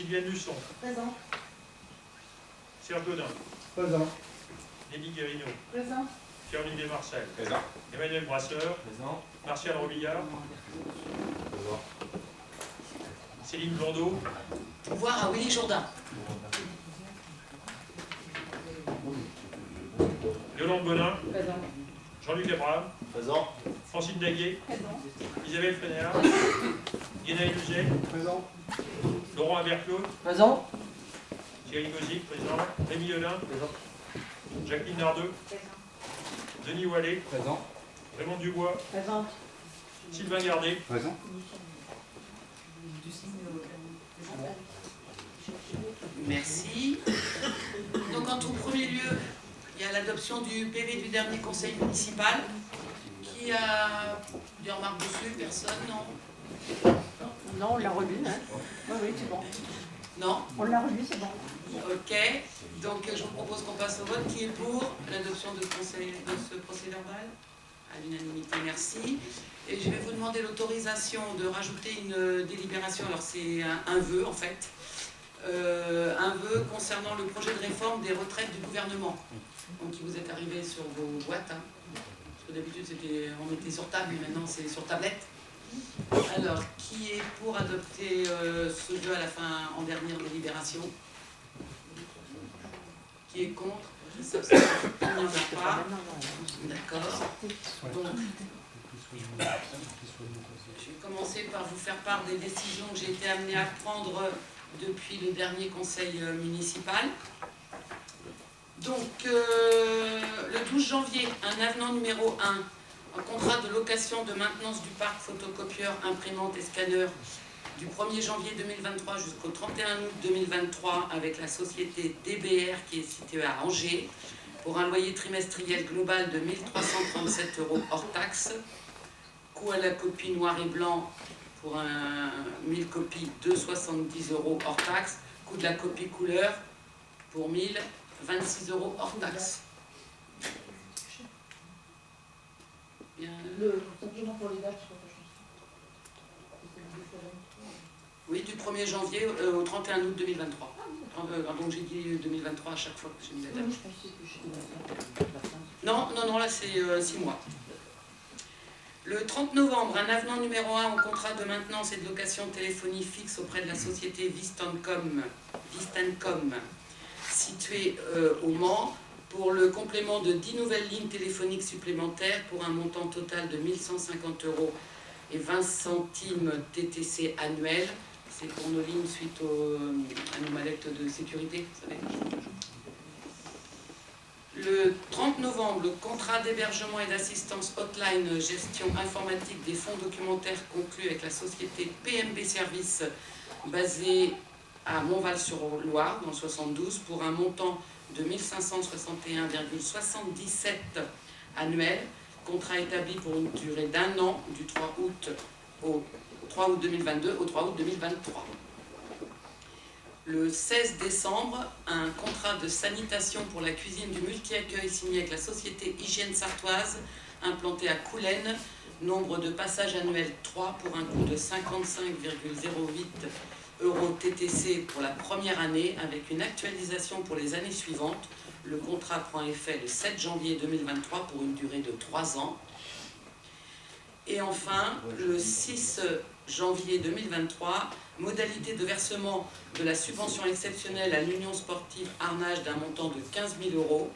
Sylviane Luçon. Présent. Serge Godin. Présent. Nelly Guérino. Présent. Pierre-Olivier Marcel. Présent. Emmanuel Brasseur. Présent. Martial Robillard. Présent. Céline Blondeau. Pouvoir à Willy Jourdain. Yolande Bonin. Présent. Jean-Luc Abraham. Présent. Francine Daguet. Présent. Isabelle Fenéard. Guénaël Luzet. Présent. Laurent Aberclaude. Présent. Thierry Gosic, présent. Rémi Yolin. Présent. Jacqueline Nardeux. Denis Wallet. Présent. Raymond Dubois. Présent. Sylvain Gardet. Présent. Merci. Donc en tout premier lieu, il y a l'adoption du PV du dernier conseil municipal. Qui a des remarques dessus? Personne, non? Non, on l'a relu, hein. Oui, oui, c'est bon. Non? On l'a relu, c'est bon. Ok. Donc je vous propose qu'on passe au vote. Qui est pour l'adoption de ce procès verbal? À l'unanimité, merci. Et je vais vous demander l'autorisation de rajouter une délibération. Alors c'est un vœu en fait. Un vœu concernant le projet de réforme des retraites du gouvernement. Donc qui vous est arrivé sur vos boîtes. Hein. Parce que d'habitude on mettait sur table, mais maintenant c'est sur tablette. Alors, qui est pour adopter ce vœu à la fin, en dernière délibération? Qui est contre? Qui s'abstient? Il n'y en a pas. D'accord. Donc, je vais commencer par vous faire part des décisions que j'ai été amenée à prendre depuis le dernier conseil municipal. Donc, le 12 janvier, un avenant numéro 1, un contrat de location de maintenance du parc photocopieur, imprimante et scanner du 1er janvier 2023 jusqu'au 31 août 2023 avec la société DBR qui est située à Angers pour un loyer trimestriel global de 1 337 € hors taxe. Coût à la copie noir et blanc pour 1000 copies, 2,70 € hors taxe. Coût de la copie couleur pour 1026 € hors taxe. Bien. Simplement pour les dates, je crois que Oui, du 1er janvier au 31 août 2023. Donc j'ai dit 2023 à chaque fois que j'ai mis la date. Non, là c'est 6 mois. Le 30 novembre, un avenant numéro 1 au contrat de maintenance et de location de téléphonie fixe auprès de la société Vistancom située au Mans pour le complément de 10 nouvelles lignes téléphoniques supplémentaires pour un montant total de 1 150 € et 20 centimes TTC annuel. C'est pour nos lignes suite à nos mallettes de sécurité, vous savez. Le 30 novembre, le contrat d'hébergement et d'assistance hotline gestion informatique des fonds documentaires conclu avec la société PMB Service basée à Montval-sur-Loire, dans le 72, pour un montant de 1 561,77 annuel. Contrat établi pour une durée d'1 an, du 3 août au 3 août 2022 au 3 août 2023. Le 16 décembre, un contrat de sanitation pour la cuisine du multi-accueil signé avec la société Hygiène Sartoise, implantée à Coulennes, nombre de passages annuels 3 pour un coût de 55,08 € TTC pour la première année, avec une actualisation pour les années suivantes. Le contrat prend effet le 7 janvier 2023 pour une durée de 3 ans. Et enfin, le 6 janvier 2023, modalité de versement de la subvention exceptionnelle à l'Union sportive Arnage d'un montant de 15 000 €.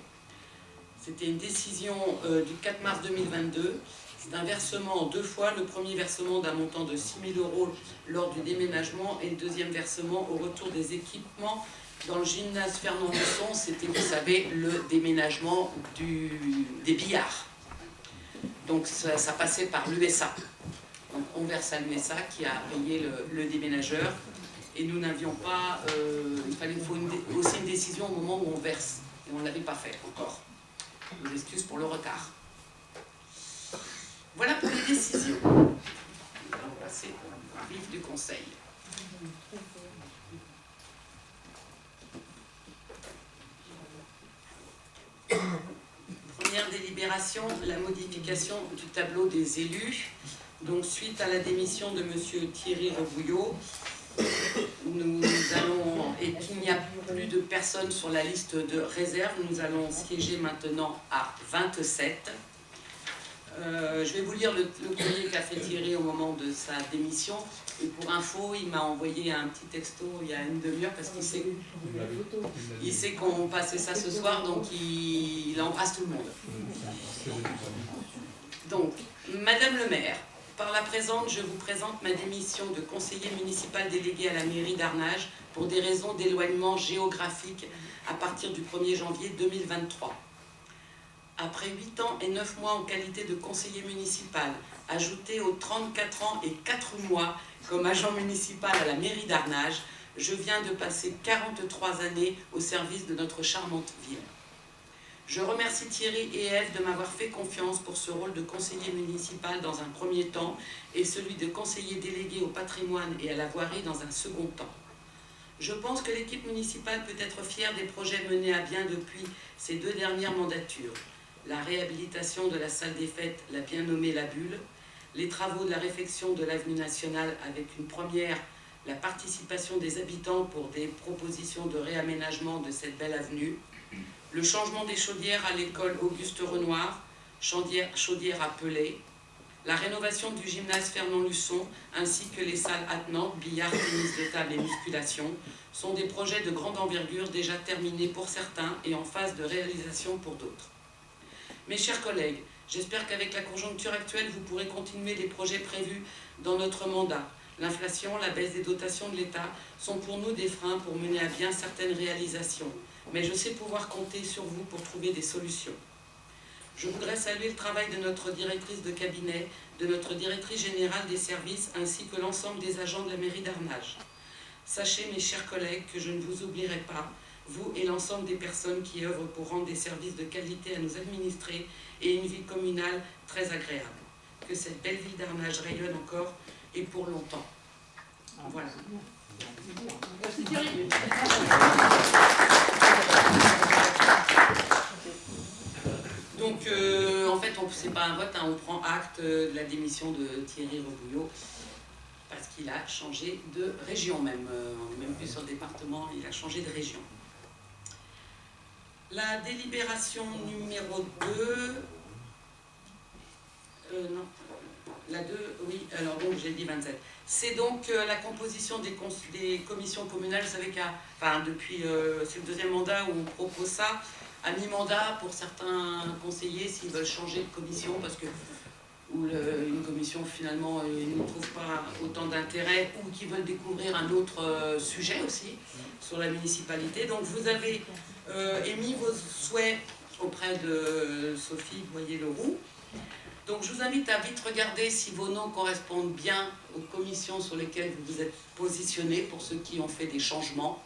C'était une décision du 4 mars 2022. C'est un versement en 2 fois. Le premier versement d'un montant de 6 000 € lors du déménagement et le deuxième versement au retour des équipements dans le gymnase Fernand Husson. C'était, vous savez, le déménagement des billards. Donc ça passait par l'USA. Donc on verse à l'USA qui a payé le déménageur. Et nous n'avions pas... il faut aussi une décision au moment où on verse. Et on ne l'avait pas fait encore. Je vous excuse pour le retard. Voilà pour les décisions. Nous allons passer au vif du conseil. Première délibération, la modification du tableau des élus. Donc suite à la démission de M. Thierry Rebouillot, Et qu'il n'y a plus de personnes sur la liste de réserve, nous allons siéger maintenant à 27. Je vais vous lire le courrier qu'a fait Thierry au moment de sa démission. Et pour info, il m'a envoyé un petit texto il y a une demi-heure parce qu'il sait qu'on passait ça ce soir, donc il embrasse tout le monde. Donc, Madame le maire, par la présente, je vous présente ma démission de conseiller municipal délégué à la mairie d'Arnage pour des raisons d'éloignement géographique à partir du 1er janvier 2023. Après 8 ans et 9 mois en qualité de conseiller municipal, ajouté aux 34 ans et 4 mois comme agent municipal à la mairie d'Arnage, je viens de passer 43 années au service de notre charmante ville. Je remercie Thierry et Ève de m'avoir fait confiance pour ce rôle de conseiller municipal dans un premier temps et celui de conseiller délégué au patrimoine et à la voirie dans un second temps. Je pense que l'équipe municipale peut être fière des projets menés à bien depuis ces 2 dernières mandatures. La réhabilitation de la salle des fêtes, la bien nommée La Bulle, les travaux de la réfection de l'avenue nationale avec une première, la participation des habitants pour des propositions de réaménagement de cette belle avenue, le changement des chaudières à l'école Auguste Renoir, chaudière à Pelé, la rénovation du gymnase Fernand Luçon ainsi que les salles attenantes, billard, tennis de table et musculation sont des projets de grande envergure déjà terminés pour certains et en phase de réalisation pour d'autres. Mes chers collègues, j'espère qu'avec la conjoncture actuelle, vous pourrez continuer les projets prévus dans notre mandat. L'inflation, la baisse des dotations de l'État sont pour nous des freins pour mener à bien certaines réalisations. Mais je sais pouvoir compter sur vous pour trouver des solutions. Je voudrais saluer le travail de notre directrice de cabinet, de notre directrice générale des services, ainsi que l'ensemble des agents de la mairie d'Arnage. Sachez, mes chers collègues, que je ne vous oublierai pas, vous et l'ensemble des personnes qui œuvrent pour rendre des services de qualité à nos administrés et une vie communale très agréable. Que cette belle ville d'Arnage rayonne encore et pour longtemps. Voilà. Merci Thierry. Donc, en fait, c'est pas un vote, hein, on prend acte de la démission de Thierry Rebouillot parce qu'il a changé de région même. On n'est même plus sur le département, il a changé de région. La délibération numéro 2... non, la 2, oui, alors donc j'ai dit 27. C'est donc la composition des commissions communales. Vous savez depuis c'est le 2e mandat où on propose ça, à mi-mandat pour certains conseillers s'ils veulent changer de commission parce que une commission finalement ne trouve pas autant d'intérêt ou qui veulent découvrir un autre sujet aussi sur la municipalité. Donc vous avez émis vos souhaits auprès de Sophie Boyer-Leroux. Donc je vous invite à vite regarder si vos noms correspondent bien aux commissions sur lesquelles vous vous êtes positionnés pour ceux qui ont fait des changements.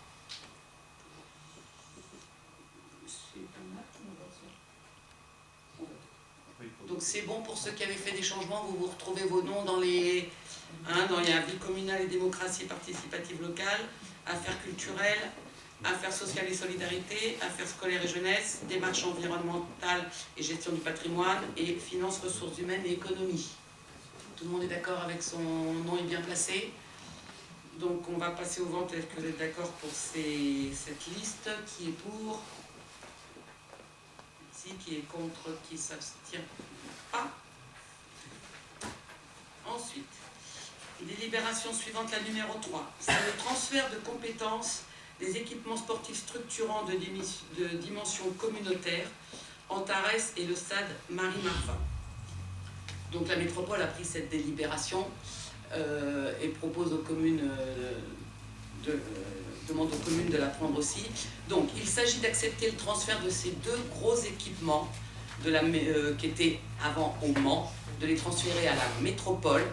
Donc c'est bon pour ceux qui avaient fait des changements, vous retrouvez vos noms dans les... dans il y a vie communale et démocratie participative locale, affaires culturelles, affaires sociales et solidarité, affaires scolaires et jeunesse, démarches environnementales et gestion du patrimoine, et finances, ressources humaines et économie. Tout le monde est d'accord avec son nom est bien placé. Donc on va passer au vote. Est-ce que vous êtes d'accord pour cette liste? Qui est pour? Qui est contre? Qui s'abstient pas? Ensuite, délibération suivante, la numéro 3. C'est le transfert de compétences des équipements sportifs structurants de dimension communautaire, Antares et le stade Marie-Marvin. Donc la métropole a pris cette délibération et propose aux communes demande aux communes de la prendre aussi. Donc il s'agit d'accepter le transfert de ces 2 gros équipements qui étaient avant au Mans, de les transférer à la métropole.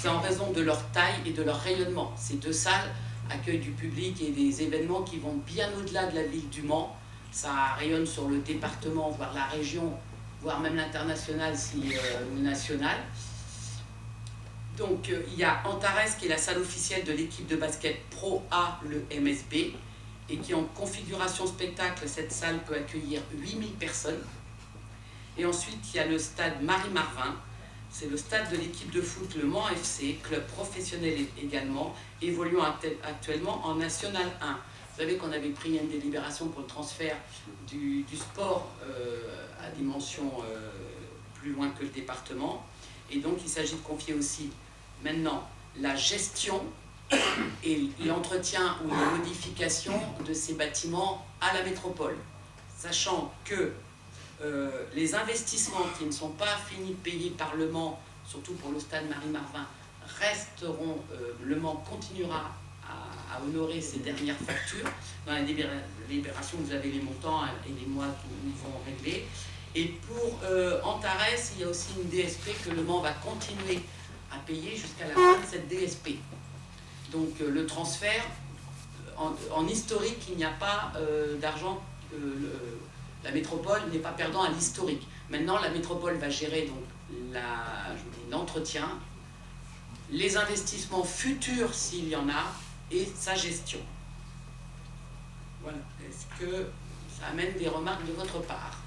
C'est en raison de leur taille et de leur rayonnement. Ces 2 salles accueillent du public et des événements qui vont bien au-delà de la ville du Mans. Ça rayonne sur le département, voire la région, voire même l'international, ou national. Donc il y a Antares qui est la salle officielle de l'équipe de basket Pro A, le MSB, et qui en configuration spectacle, cette salle peut accueillir 8000 personnes. Et ensuite il y a le stade Marie-Marvin. c'est le stade de l'équipe de foot Le Mans FC, club professionnel également, évoluant actuellement en National 1. Vous savez qu'on avait pris une délibération pour le transfert du sport à dimension plus loin que le département. Et donc il s'agit de confier aussi maintenant la gestion et l'entretien ou la modification de ces bâtiments à la métropole. Sachant que les investissements qui ne sont pas finis de payer par Le Mans, surtout pour le stade Marie-Marvin, resteront, Le Mans continuera à honorer ses dernières factures. Dans la délibération, vous avez les montants et les mois qu'ils vont régler. Et pour Antares, il y a aussi une DSP que Le Mans va continuer à payer jusqu'à la fin de cette DSP. Donc le transfert, en historique, il n'y a pas d'argent, la métropole n'est pas perdant à l'historique. Maintenant, la métropole va gérer l'entretien, les investissements futurs s'il y en a, et sa gestion. Voilà. Est-ce que ça amène des remarques de votre part?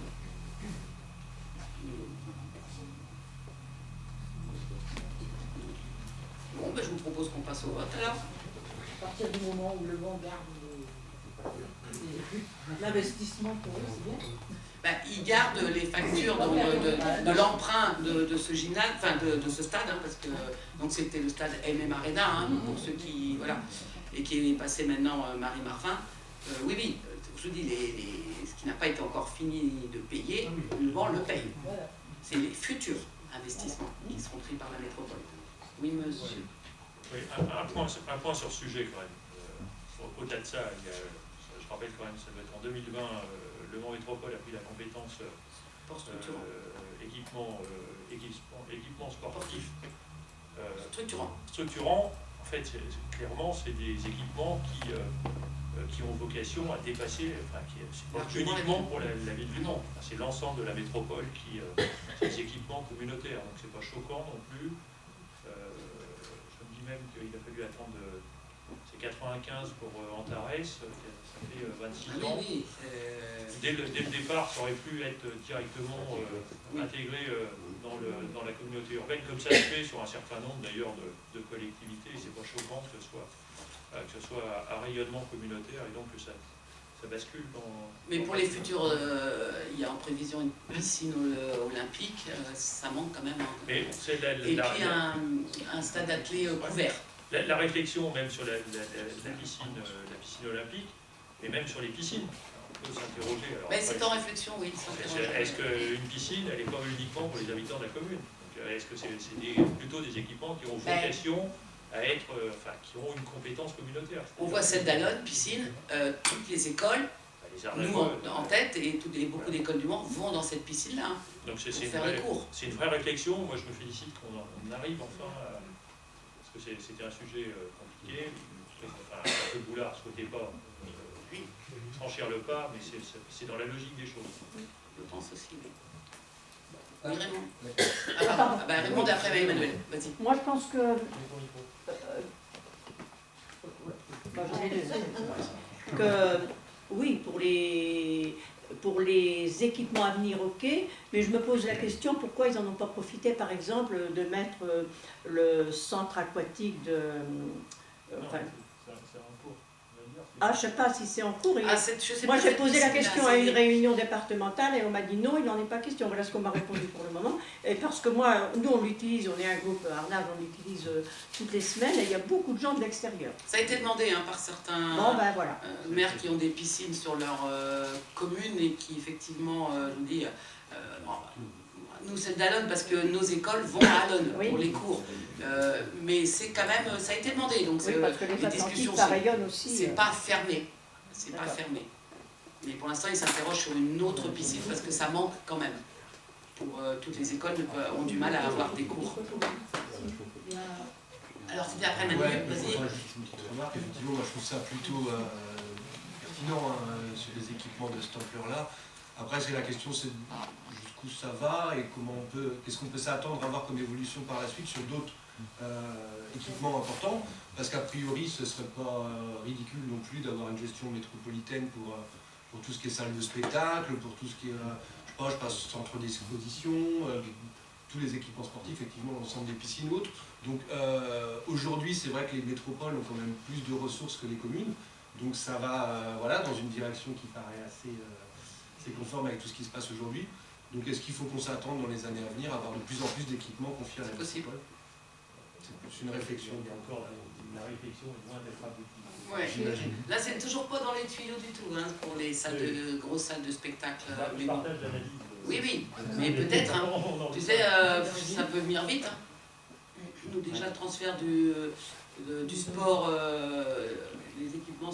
Bon, ben, je vous propose qu'on passe au vote alors. À partir du moment où le Mans garde l'investissement pour eux, c'est bien. Ben, ils gardent les factures de l'emprunt de ce gymnase, enfin de ce stade, hein, parce que donc c'était le stade MM Arena, hein, pour ceux qui voilà, et qui est passé maintenant Marie-Marvin. Oui, oui, je vous dis, ce qui n'a pas été encore fini de payer, Le Mans le paye. C'est les futurs investissements qui seront pris par la métropole. Oui, monsieur. Oui, un point sur ce sujet quand même. Au-delà de ça, je rappelle quand même, ça doit être en 2020, Le Mans Métropole a pris la compétence équipement sportif structurant. En fait, clairement, c'est des équipements qui ont vocation à dépasser, enfin, c'est pas uniquement pour la ville du Mans, c'est l'ensemble de la métropole qui des équipements communautaires, donc c'est pas choquant non plus. Je me dis même qu'il a fallu attendre, c'est 95 pour Antares, ça fait 26 ans. Oui, Dès le départ, ça aurait pu être directement intégré dans la communauté urbaine, comme ça se fait sur un certain nombre d'ailleurs de collectivités. C'est pas choquant que ce soit un rayonnement communautaire et donc que ça bascule dans... Mais pour les futurs, il y a en prévision une piscine olympique, ça manque quand même. Mais c'est et puis un stade athlé couvert. La réflexion même sur la piscine olympique, et même sur les piscines, on peut s'interroger. Mais c'est en réflexion, oui. Est-ce qu'une piscine, elle n'est pas uniquement pour les habitants de la commune? Est-ce que c'est plutôt des équipements qui ont vocation à être, qui ont une compétence communautaire? On voit celle d'Alonne, piscine, toutes les écoles, nous en tête, et beaucoup d'écoles du Mans vont dans cette piscine-là. Donc c'est une vraie réflexion. Moi je me félicite qu'on arrive enfin à... Parce que c'était un sujet compliqué. Un peu Boulard ne souhaitait pas franchir le pas, mais c'est dans la logique des choses. Je pense aussi. Oui, Raymond. Raymond d'après Emmanuel, vas-y. Moi je pense que... que oui, pour les équipements à venir, ok, mais je me pose la question pourquoi ils n'en ont pas profité, par exemple, de mettre le centre aquatique de... je ne sais pas si c'est en cours. Moi, j'ai posé la question à une réunion départementale et on m'a dit non, il n'en est pas question. Voilà ce qu'on m'a répondu pour le moment. Et parce que moi, nous, on l'utilise, on est un groupe Arnage, on l'utilise toutes les semaines et il y a beaucoup de gens de l'extérieur. Ça a été demandé par certains maires qui ont des piscines sur leur commune et qui, effectivement, je vous dis, nous, c'est d'Alonne parce que nos écoles vont à Alonne pour les cours. Mais c'est quand même, ça a été demandé, donc parce que les discussions, ça rayonne aussi. C'est pas fermé, c'est pas fermé. Mais pour l'instant, ils s'interrogent sur une autre piscine parce que ça manque quand même. Pour toutes les écoles ont du mal à avoir des cours. Alors c'était après Manu, vas-y. Effectivement, moi je trouve ça plutôt pertinent sur les équipements de cette ampleur-là. Après, c'est la question, c'est jusqu'où ça va et qu'est-ce qu'on peut s'attendre à voir comme évolution par la suite sur d'autres équipements importants, parce qu'a priori ce ne serait pas ridicule non plus d'avoir une gestion métropolitaine pour tout ce qui est salle de spectacle, pour tout ce qui est, je passe centre d'exposition, tous les équipements sportifs, effectivement l'ensemble des piscines autres. Donc aujourd'hui, c'est vrai que les métropoles ont quand même plus de ressources que les communes. Donc ça va voilà, dans une direction qui paraît assez conforme avec tout ce qui se passe aujourd'hui. Donc est-ce qu'il faut qu'on s'attende dans les années à venir à avoir de plus en plus d'équipements confiés à la métropole? C'est plus une réflexion. Il y a encore la réflexion est loin d'être aboutie. Ouais. Là, c'est toujours pas dans les tuyaux du tout, hein, pour les salles grosses salles de spectacle. Je partage l'analyse. Oui, mais peut-être, hein, tu sais, ça peut venir vite. Hein. Nous, déjà, le transfert du sport, les équipements,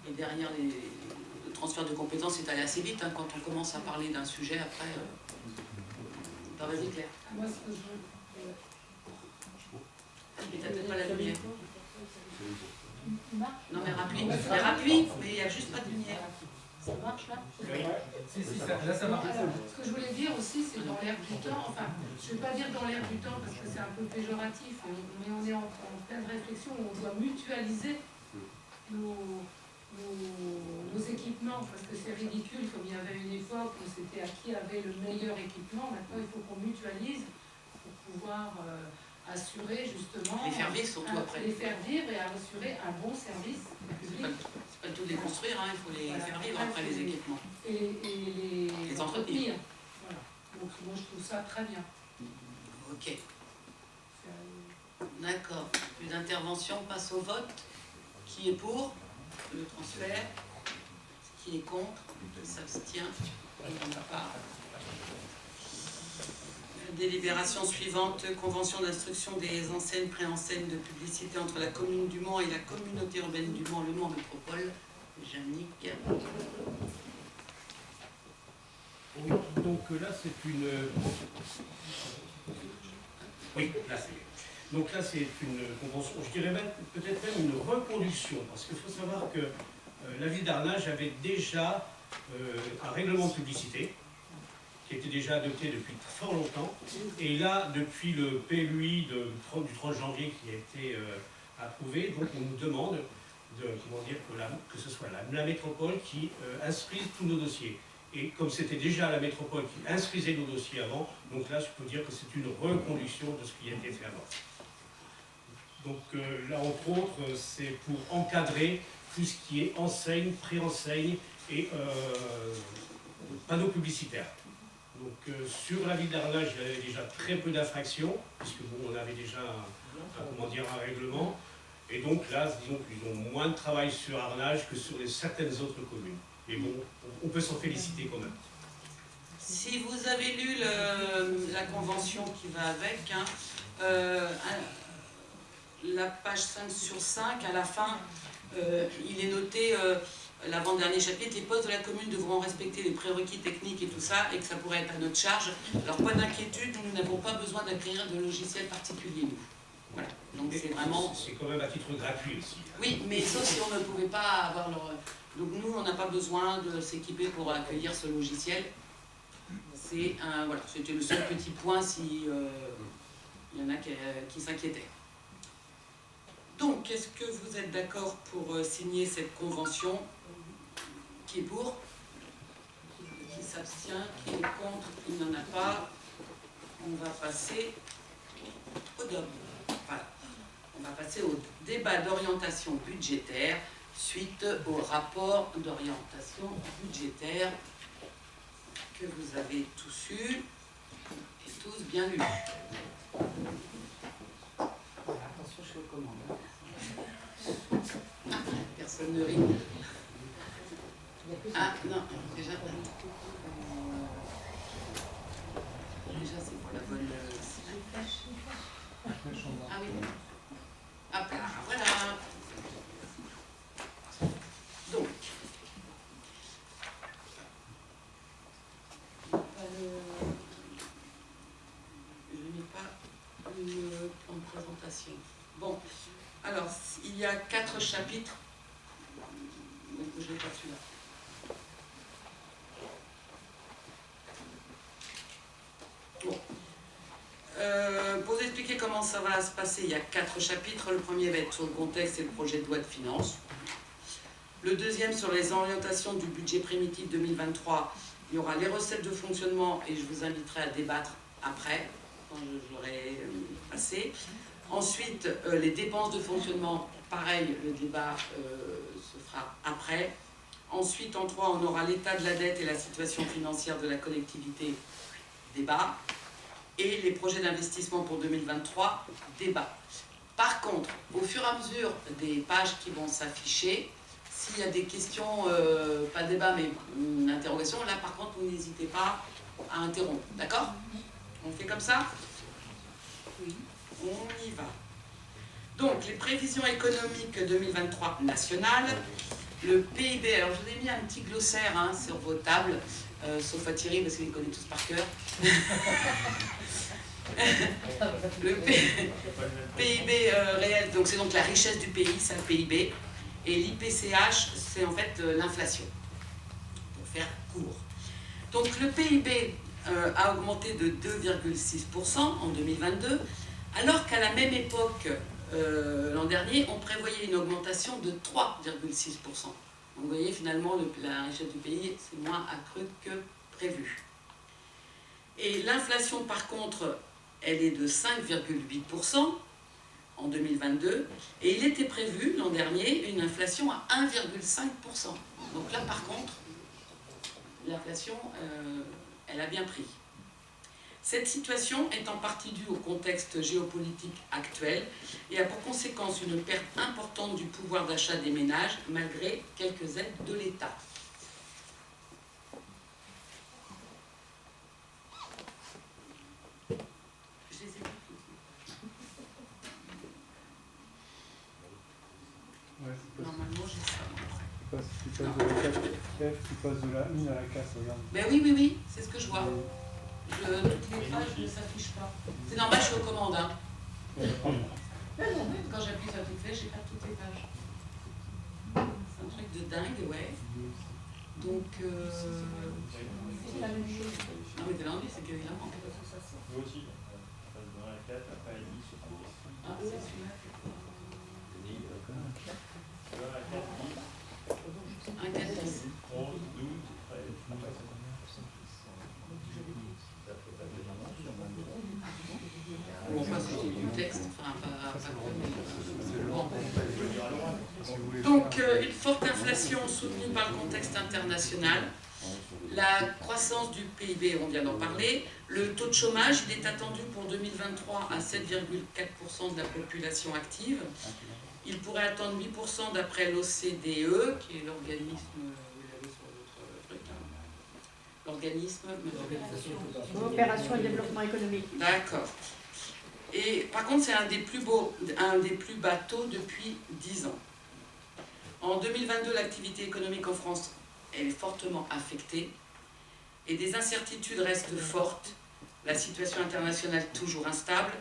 et derrière le transfert de compétences est allé assez vite. Hein, quand on commence à parler d'un sujet, après, vas-y Claire. Moi, ce que je veux... Mais t'as peut-être pas la lumière. Non mais rappuie, mais il n'y a juste pas de lumière. Ça marche là? Oui. Si, là ça marche. Ce que je voulais dire aussi, c'est dans l'air du temps, enfin, je ne vais pas dire dans l'air du temps parce que c'est un peu péjoratif, mais on est en pleine réflexion où on doit mutualiser nos équipements, parce que c'est ridicule, comme il y avait une époque où c'était à qui avait le meilleur équipement, maintenant il faut qu'on mutualise pour pouvoir assurer justement... Les faire vivre surtout après. Les faire vivre et assurer un bon service public. C'est pas tout les construire, hein, il faut les faire vivre après les équipements. Et les entretenir. Voilà. Donc moi je trouve ça très bien. Ok. D'accord. Plus d'intervention, on passe au vote. Qui est pour le transfert? Qui est contre? Qui s'abstient? Il n'y en a pas. Délibération suivante, convention d'instruction des enseignes, préenseignes de publicité entre la commune du Mans et la communauté urbaine du Mans, le Mans Métropole. Jannick. Oui, donc là c'est une... Oui, là c'est... Donc là c'est une convention, je dirais même peut-être même une reconduction, parce qu'il faut savoir que la ville d'Arnage avait déjà un règlement de publicité, qui était déjà adopté depuis fort longtemps. Et là, depuis le PLUI du 30 janvier qui a été approuvé, donc on nous demande que ce soit la métropole qui inscrise tous nos dossiers. Et comme c'était déjà la métropole qui inscrivait nos dossiers avant, donc là, je peux dire que c'est une reconduction de ce qui a été fait avant. Donc là, entre autres, c'est pour encadrer tout ce qui est enseigne, préenseigne et panneaux publicitaires. Donc sur la ville d'Arnage, il y avait déjà très peu d'infractions, puisque bon, on avait déjà un règlement. Et donc là, disons qu'ils ont moins de travail sur Arnage que sur certaines autres communes. Mais bon, on peut s'en féliciter quand même. Si vous avez lu la convention qui va avec, hein, la page 5 sur 5, à la fin, il est noté... l'avant-dernier chapitre, les postes de la commune devront respecter les prérequis techniques et tout ça, et que ça pourrait être à notre charge. Alors, pas d'inquiétude, nous n'avons pas besoin d'acquérir de logiciel particulier, nous. Voilà, donc c'est vraiment... C'est quand même à titre gratuit aussi. Oui, mais sauf si on ne pouvait pas avoir leur... Donc nous, on n'a pas besoin de s'équiper pour accueillir ce logiciel. C'est un... Voilà, c'était le seul petit point si il y en a qui s'inquiétaient. Donc, est-ce que vous êtes d'accord pour signer cette convention? Qui est pour? Qui s'abstient? Qui est contre? Il n'y en a pas. On va passer au DOM. Voilà. On va passer au débat d'orientation budgétaire suite au rapport d'orientation budgétaire que vous avez tous eu et tous bien lu. Attention, je suis aux commandes. Personne ne rit. Ah non, déjà c'est pour la bonne... Ah oui. Hop là, voilà. Donc, je n'ai pas le plan de présentation. Bon, alors, il y a 4 chapitres. Donc, je n'ai pas celui-là. Bon. Pour vous expliquer comment ça va se passer, il y a 4 chapitres. Le premier va être sur le contexte et le projet de loi de finances. Le deuxième sur les orientations du budget primitif 2023. Il y aura les recettes de fonctionnement et je vous inviterai à débattre après, quand je l'aurai passé. Ensuite, les dépenses de fonctionnement, pareil, le débat se fera après. Ensuite, en 3, on aura l'état de la dette et la situation financière de la collectivité, débat. Et les projets d'investissement pour 2023, débat. Par contre, au fur et à mesure des pages qui vont s'afficher, s'il y a des questions, pas débat, mais une interrogation, là par contre, vous n'hésitez pas à interrompre. D'accord? On fait comme ça? Oui. On y va. Donc, les prévisions économiques 2023 nationales. Le PIB, alors je vous ai mis un petit glossaire hein, sur vos tables, sauf à Thierry parce qu'il les connaît tous par cœur. Le PIB réel, donc c'est donc la richesse du pays, c'est le PIB. Et l'IPCH, c'est en fait l'inflation, pour faire court. Donc le PIB a augmenté de 2,6% en 2022, alors qu'à la même époque, l'an dernier, on prévoyait une augmentation de 3,6%. Donc vous voyez, finalement, la richesse du pays, c'est moins accrue que prévu. Et l'inflation, par contre, elle est de 5,8% en 2022, et il était prévu, l'an dernier, une inflation à 1,5%. Donc là, par contre, l'inflation, elle a bien pris. Cette situation est en partie due au contexte géopolitique actuel et a pour conséquence une perte importante du pouvoir d'achat des ménages malgré quelques aides de l'État. Je les ai pas toutes. Normalement, j'ai ça. Tu passes de la 4F, tu passes de la 1 à la 4, regarde. Ben oui, c'est ce que je vois. Toutes les pages ne s'affichent pas. C'est normal, je suis aux commandes. Hein. Quand j'appuie sur toutes les flèches, j'ai pas toutes les pages. C'est un truc de dingue, ouais. Donc, C'est la même chose. ah mais t'es là, c'est qu'évidemment. Moi aussi, on passe de 1 à 4, après à 10, Ah, c'est celui-là. 1 à 4, 10, 1, 4, 10. 11, 12, Bon, pas sorti du texte, enfin pas bon. Donc, une forte inflation soutenue par le contexte international, la croissance du PIB, on vient d'en parler, le taux de chômage, il est attendu pour 2023 à 7,4% de la population active. Il pourrait atteindre 8% d'après l'OCDE, qui est l'organisme, vous l'avez sur votre truc, l'organisme... Coopération et développement économique. D'accord. Et par contre, c'est un des plus bas taux depuis 10 ans. En 2022, l'activité économique en France elle est fortement affectée et des incertitudes restent fortes. La situation internationale toujours instable,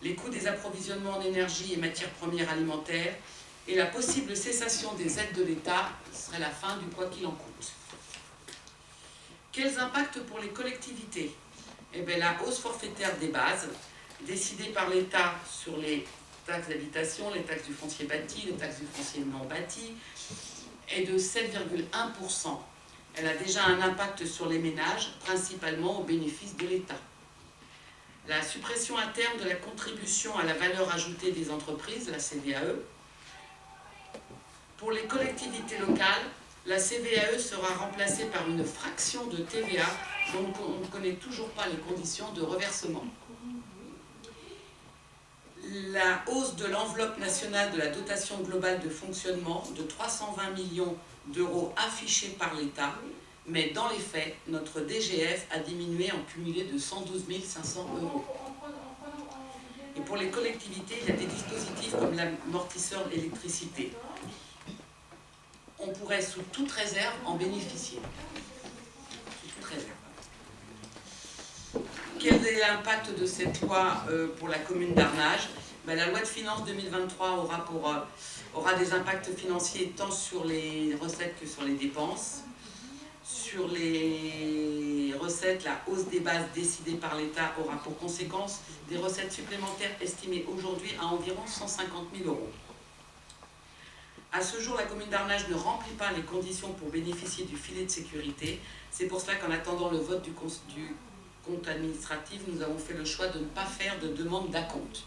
les coûts des approvisionnements en énergie et matières premières alimentaires et la possible cessation des aides de l'État serait la fin du quoi qu'il en coûte. Quels impacts pour les collectivités? Eh bien, la hausse forfaitaire des bases, décidée par l'État sur les taxes d'habitation, les taxes du foncier bâti, les taxes du foncier non bâti, est de 7,1%. Elle a déjà un impact sur les ménages, principalement au bénéfice de l'État. La suppression à terme de la contribution à la valeur ajoutée des entreprises, la CVAE. Pour les collectivités locales, la CVAE sera remplacée par une fraction de TVA dont on ne connaît toujours pas les conditions de reversement. La hausse de l'enveloppe nationale de la dotation globale de fonctionnement de 320 millions d'euros affichée par l'État, mais dans les faits, notre DGF a diminué en cumulé de 112 500 euros. Et pour les collectivités, il y a des dispositifs comme l'amortisseur électricité. On pourrait sous toute réserve en bénéficier. Sous toute réserve. Quel est l'impact de cette loi pour la commune d'Arnage? La loi de finances 2023 aura des impacts financiers tant sur les recettes que sur les dépenses. Sur les recettes, la hausse des bases décidée par l'État aura pour conséquence des recettes supplémentaires estimées aujourd'hui à environ 150 000 euros. À ce jour, la commune d'Arnage ne remplit pas les conditions pour bénéficier du filet de sécurité. C'est pour cela qu'en attendant le vote du compte administratif, nous avons fait le choix de ne pas faire de demande d'acompte.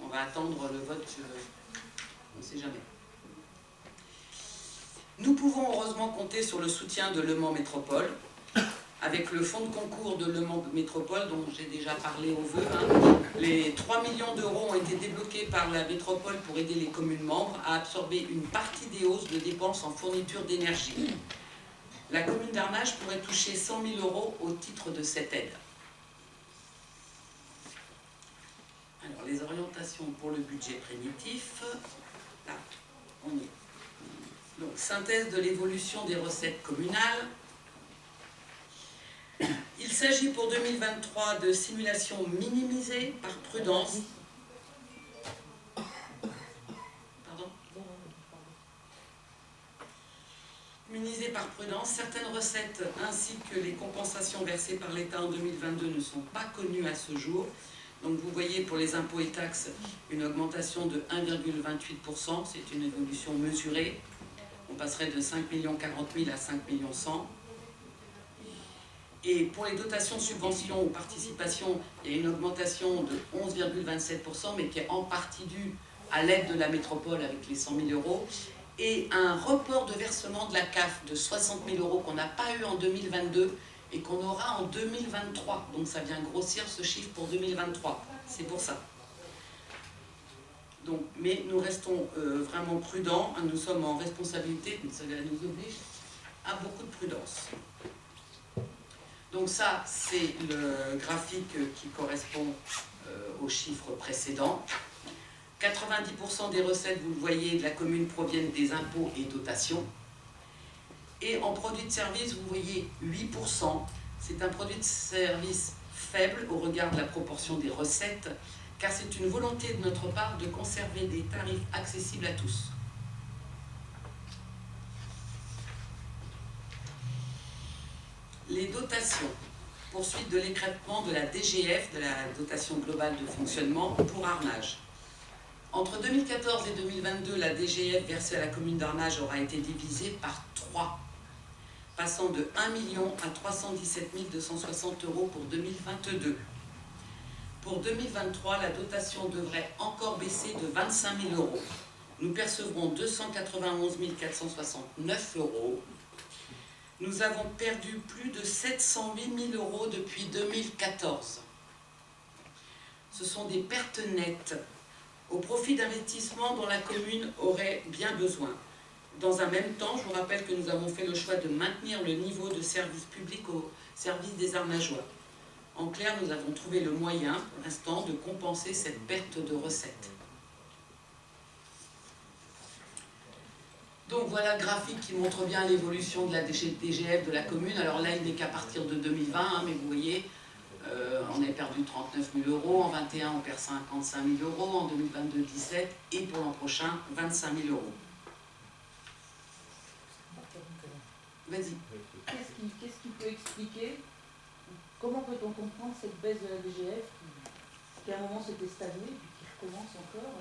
On va attendre le vote, on ne sait jamais. Nous pouvons heureusement compter sur le soutien de Le Mans Métropole, avec le fonds de concours de Le Mans Métropole, dont j'ai déjà parlé au vœu. Les 3 millions d'euros ont été débloqués par la métropole pour aider les communes membres à absorber une partie des hausses de dépenses en fourniture d'énergie. La commune d'Arnage pourrait toucher 100 000 euros au titre de cette aide. Alors, les orientations pour le budget primitif, là, on y est. Donc, synthèse de l'évolution des recettes communales. Il s'agit pour 2023 de simulations minimisées par prudence. Pardon ? Minimisées par prudence, certaines recettes ainsi que les compensations versées par l'État en 2022 ne sont pas connues à ce jour. Donc vous voyez pour les impôts et taxes une augmentation de 1,28%, c'est une évolution mesurée. On passerait de 5 040 000 à 5 100 000. Et pour les dotations, subventions ou participations, il y a une augmentation de 11,27%, mais qui est en partie due à l'aide de la métropole avec les 100 000 euros, et un report de versement de la CAF de 60 000 euros qu'on n'a pas eu en 2022 et qu'on aura en 2023. Donc ça vient grossir ce chiffre pour 2023. C'est pour ça. Donc, mais nous restons vraiment prudents, nous sommes en responsabilité, cela nous oblige à beaucoup de prudence. Donc ça, c'est le graphique qui correspond aux chiffres précédents. 90% des recettes, vous le voyez, de la commune proviennent des impôts et dotations. Et en produits de service, vous voyez 8%. C'est un produit de service faible au regard de la proportion des recettes, car c'est une volonté de notre part de conserver des tarifs accessibles à tous. Les dotations. Poursuite de l'écrêtement de la DGF, de la dotation globale de fonctionnement, pour Arnage. Entre 2014 et 2022, la DGF versée à la commune d'Arnage aura été divisée par 3, passant de 1 million à 317 260 euros pour 2022. Pour 2023, la dotation devrait encore baisser de 25 000 euros. Nous percevrons 291 469 euros. Nous avons perdu plus de 708 000 euros depuis 2014. Ce sont des pertes nettes au profit d'investissements dont la commune aurait bien besoin. Dans un même temps, je vous rappelle que nous avons fait le choix de maintenir le niveau de service public au service des Arnageois. En clair, nous avons trouvé le moyen, pour l'instant, de compenser cette perte de recettes. Donc voilà le graphique qui montre bien l'évolution de la DGF de la commune. Alors là, il n'est qu'à partir de 2020, mais vous voyez, on a perdu 39 000 euros, en 2021 on perd 55 000 euros, en 2022 17, et pour l'an prochain 25 000 euros. Vas-y. Qu'est-ce qui peut expliquer, comment peut-on comprendre cette baisse de la DGF qui à un moment s'était stagnée, puis qui recommence encore?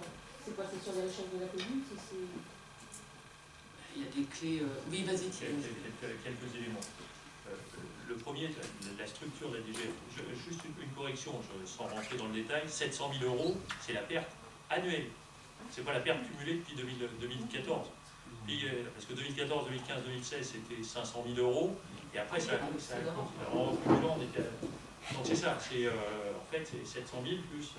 C'est quoi, c'est sur les recherches de la commune? Il y a des clés... Oui, vas-y. Quelques éléments. Le premier, la structure de la DGF. Juste une correction, sans rentrer dans le détail. 700 000 euros, c'est la perte annuelle. Ce n'est pas la perte cumulée depuis 2014. Puis, parce que 2014, 2015, 2016, c'était 500 000 euros. Et après, en cumulant, on était... Donc c'est ça, en fait, c'est 700 000 plus,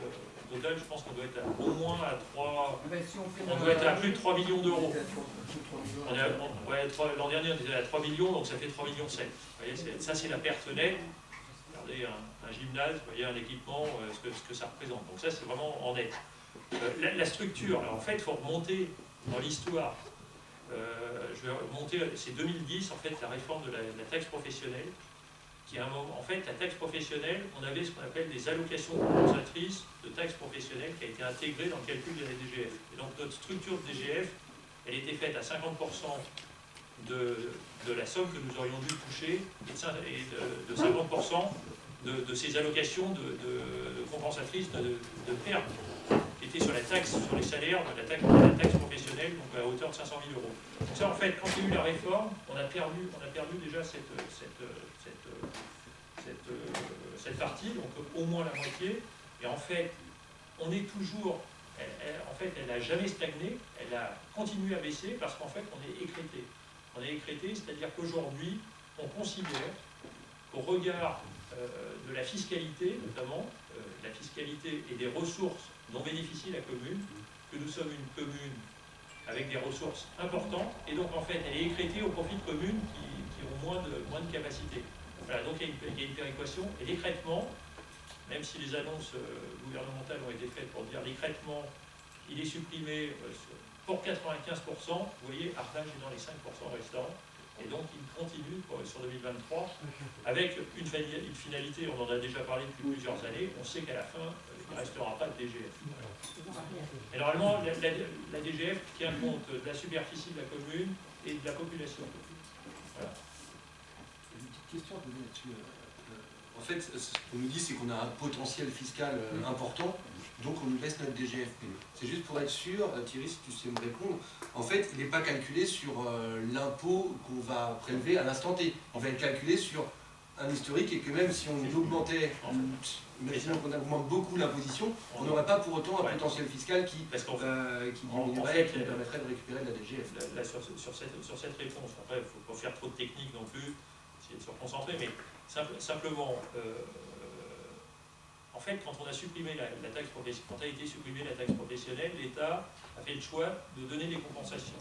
au total, je pense qu'on doit être au moins à 3... On doit être à plus de 3 millions d'euros. L'an dernier, on était à 3 millions, donc ça fait 3,7 millions. Vous voyez, ça, c'est la perte nette. Regardez, un gymnase, vous voyez, un équipement, ce que ça représente. Donc ça, c'est vraiment en net. La structure, alors, en fait, il faut remonter dans l'histoire. Je vais remonter, c'est 2010, en fait, la réforme de la taxe professionnelle. En fait, la taxe professionnelle, on avait ce qu'on appelle des allocations compensatrices de taxe professionnelle qui a été intégrée dans le calcul de la DGF. Et donc notre structure de DGF, elle était faite à 50% de la somme que nous aurions dû toucher et de 50% de ces allocations de compensatrices de perte qui étaient sur la taxe, sur les salaires, de la taxe professionnelle, donc à hauteur de 500 000 euros. Donc ça, en fait, quand il y a eu la réforme, on a perdu déjà cette partie, donc au moins la moitié, et en fait, on est toujours, elle n'a jamais stagné, elle a continué à baisser parce qu'en fait, on est écrété. On est écrété, c'est-à-dire qu'aujourd'hui, on considère qu'au regard de la fiscalité, notamment, la fiscalité et des ressources dont bénéficie la commune, que nous sommes une commune avec des ressources importantes, et donc en fait, elle est écrétée au profit de communes qui ont moins de capacité. Voilà, donc il y a une péréquation, et l'écrêtement, même si les annonces gouvernementales ont été faites pour dire l'écrêtement, il est supprimé pour 95%, vous voyez, Arnage est dans les 5% restants, et donc il continue sur 2023, avec une finalité, on en a déjà parlé depuis plusieurs années, on sait qu'à la fin, il ne restera pas de DGF. Et normalement, la DGF tient compte de la superficie de la commune et de la population. Voilà. Une petite question à poser là-dessus. En fait, ce qu'on nous dit, c'est qu'on a un potentiel fiscal important, donc on nous baisse notre DGF. C'est juste pour être sûr, Thierry, si tu sais me répondre, en fait, il n'est pas calculé sur l'impôt qu'on va prélever à l'instant T. Il va être calculé sur un historique, et que même si on augmentait, imaginons qu'on augmente beaucoup l'imposition, on n'aurait pas pour autant un potentiel fiscal qui diminuerait, qui nous permettrait de récupérer de la DGF. Là, sur cette réponse, après, il ne faut pas faire trop de technique non plus, essayer de se reconcentrer, mais simplement, en fait, quand on a supprimé la taxe professionnelle, quand a été supprimée la taxe professionnelle, l'État a fait le choix de donner des compensations.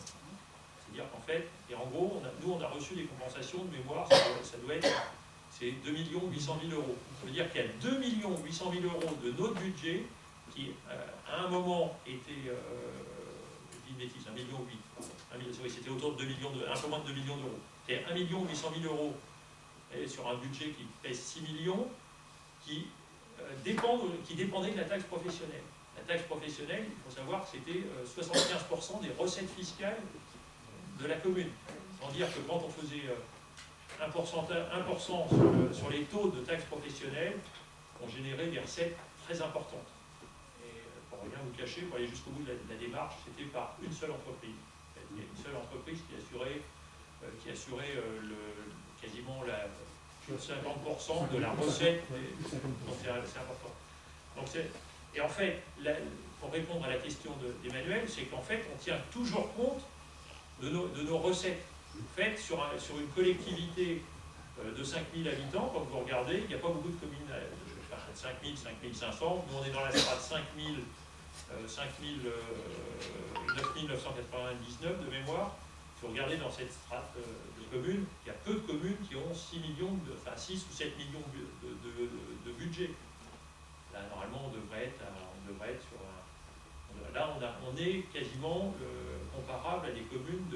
C'est-à-dire qu'en fait, et en gros, nous on a reçu des compensations de mémoire, ça doit être, c'est 2 800 000 euros. Ça veut dire qu'il y a 2 800 000 euros de notre budget qui, à un moment, était, je dis une bêtise, 1,8 million, c'était autour de 2 millions, un peu moins de 2 millions d'euros. C'est 1 800 000 euros sur un budget qui pèse 6 millions, qui dépendait de la taxe professionnelle. La taxe professionnelle, il faut savoir que c'était 75% des recettes fiscales de la commune. C'est-à-dire que quand on faisait 1% sur les taux de taxe professionnelle, on générait des recettes très importantes. Et pour rien vous cacher, pour aller jusqu'au bout de la démarche, c'était par une seule entreprise. Il y a une seule entreprise qui assurait quasiment 50% de la recette. Donc c'est important. Donc et en fait, pour répondre à la question d'Emmanuel, c'est qu'en fait, on tient toujours compte de nos recettes faites sur une collectivité de 5000 habitants. Quand vous regardez, il n'y a pas beaucoup de communes, 5000, 5500. Nous, on est dans la strate 9999 de mémoire. Si vous regardez dans cette strate de communes, il y a peu de communes qui ont 6 ou 7 millions de budget. Là, normalement, on devrait être sur un... Là, on est quasiment comparable à des communes